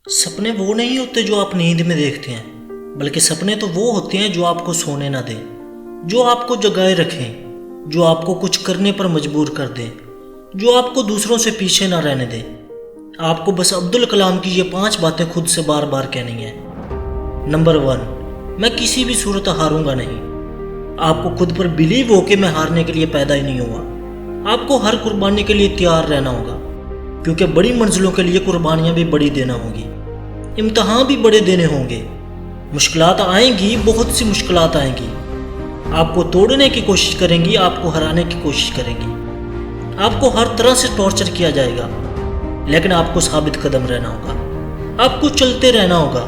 سپنے وہ نہیں ہوتے جو آپ نیند میں دیکھتے ہیں، بلکہ سپنے تو وہ ہوتے ہیں جو آپ کو سونے نہ دیں، جو آپ کو جگائے رکھیں، جو آپ کو کچھ کرنے پر مجبور کر دیں، جو آپ کو دوسروں سے پیچھے نہ رہنے دیں۔ آپ کو بس عبدالکلام کی یہ 5 باتیں خود سے بار بار کہنی ہیں۔ نمبر 1، میں کسی بھی صورت ہاروں گا نہیں۔ آپ کو خود پر بلیو ہو کہ میں ہارنے کے لیے پیدا ہی نہیں ہوا۔ آپ کو ہر قربانی کے لیے تیار رہنا ہوگا، کیونکہ بڑی منزلوں کے لیے قربانیاں بھی بڑی دینا ہوں گی، امتحان بھی بڑے دینے ہوں گے۔ مشکلات آئیں گی، بہت سی مشکلات آئیں گی۔ آپ کو توڑنے کی کوشش کریں گی، آپ کو ہرانے کی کوشش کریں گی۔ آپ کو ہر طرح سے ٹارچر کیا جائے گا، لیکن آپ کو ثابت قدم رہنا ہوگا۔ آپ کو چلتے رہنا ہوگا۔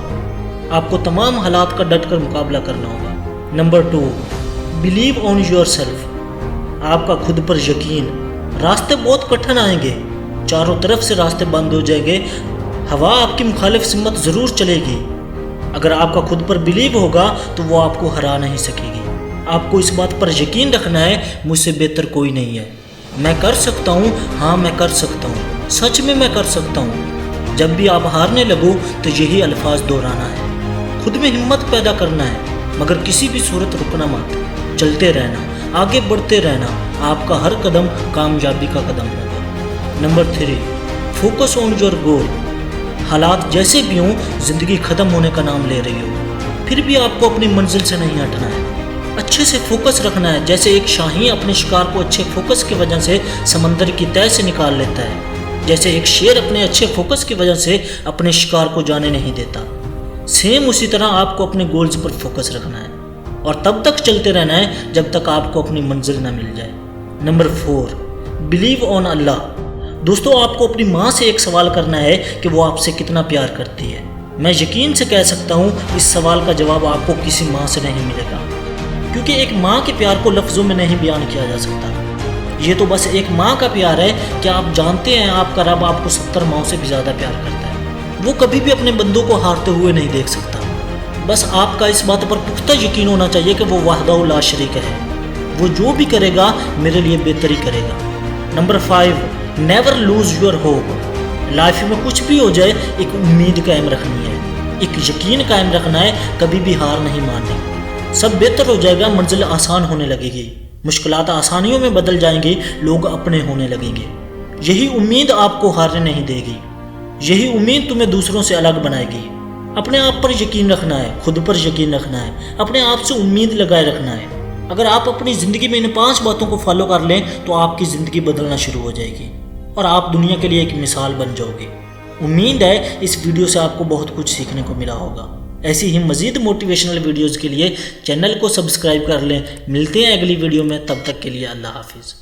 آپ کو تمام حالات کا ڈٹ کر مقابلہ کرنا ہوگا۔ Number 2، believe on your self. آپ کا خود پر یقین۔ راستے بہت کٹھن آئیں گے، چاروں طرف سے راستے بند ہو جائیں گے، ہوا آپ کی مخالف سمت ضرور چلے گی۔ اگر آپ کا خود پر بلیو ہوگا تو وہ آپ کو ہرا نہیں سکے گی۔ آپ کو اس بات پر یقین رکھنا ہے، مجھ سے بہتر کوئی نہیں ہے، میں کر سکتا ہوں، ہاں میں کر سکتا ہوں، سچ میں میں کر سکتا ہوں۔ جب بھی آپ ہارنے لگو تو یہی الفاظ دہرانا ہے۔ خود میں ہمت پیدا کرنا ہے، مگر کسی بھی صورت رکنا مت، چلتے رہنا، آگے بڑھتے رہنا۔ آپ کا ہر قدم کامیابی کا قدم ہوگا۔ Number 3، focus on your goal. حالات جیسے بھی ہوں، زندگی ختم ہونے کا نام لے رہی ہو، پھر بھی آپ کو اپنی منزل سے نہیں ہٹنا ہے۔ اچھے سے فوکس رکھنا ہے، جیسے ایک شاہین اپنے شکار کو اچھے فوکس کی وجہ سے سمندر کی تہہ سے نکال لیتا ہے، جیسے ایک شیر اپنے اچھے فوکس کی وجہ سے اپنے شکار کو جانے نہیں دیتا۔ سیم اسی طرح آپ کو اپنے گولز پر فوکس رکھنا ہے، اور تب تک چلتے رہنا ہے جب تک آپ کو اپنی منزل نہ مل جائے۔ نمبر 4، بلیو آن اللہ۔ دوستو، آپ کو اپنی ماں سے ایک سوال کرنا ہے کہ وہ آپ سے کتنا پیار کرتی ہے۔ میں یقین سے کہہ سکتا ہوں اس سوال کا جواب آپ کو کسی ماں سے نہیں ملے گا، کیونکہ ایک ماں کے پیار کو لفظوں میں نہیں بیان کیا جا سکتا۔ یہ تو بس ایک ماں کا پیار ہے کہ آپ جانتے ہیں آپ کا رب آپ کو 70 ماؤں سے بھی زیادہ پیار کرتا ہے۔ وہ کبھی بھی اپنے بندوں کو ہارتے ہوئے نہیں دیکھ سکتا۔ بس آپ کا اس بات پر پختہ یقین ہونا چاہیے کہ وہ وحدہ لا شریک ہے، وہ جو بھی کرے گا میرے لیے بہتر ہی کرے گا۔ Number 5، never lose your hope. Life میں کچھ بھی ہو جائے، ایک امید قائم رکھنی ہے، ایک یقین قائم رکھنا ہے، کبھی بھی ہار نہیں ماننی۔ سب بہتر ہو جائے گا، منزل آسان ہونے لگے گی، مشکلات آسانیوں میں بدل جائیں گی، لوگ اپنے ہونے لگیں گے۔ یہی امید آپ کو ہارنے نہیں دے گی، یہی امید تمہیں دوسروں سے الگ بنائے گی۔ اپنے آپ پر یقین رکھنا ہے، خود پر یقین رکھنا ہے، اپنے آپ سے امید لگائے رکھنا ہے۔ اگر آپ اپنی زندگی میں ان 5 باتوں کو فالو کر لیں تو آپ کی زندگی بدلنا شروع ہو جائے گی، اور آپ دنیا کے لیے ایک مثال بن جاؤ گے۔ امید ہے اس ویڈیو سے آپ کو بہت کچھ سیکھنے کو ملا ہوگا۔ ایسی ہی مزید موٹیویشنل ویڈیوز کے لیے چینل کو سبسکرائب کر لیں۔ ملتے ہیں اگلی ویڈیو میں، تب تک کے لیے اللہ حافظ۔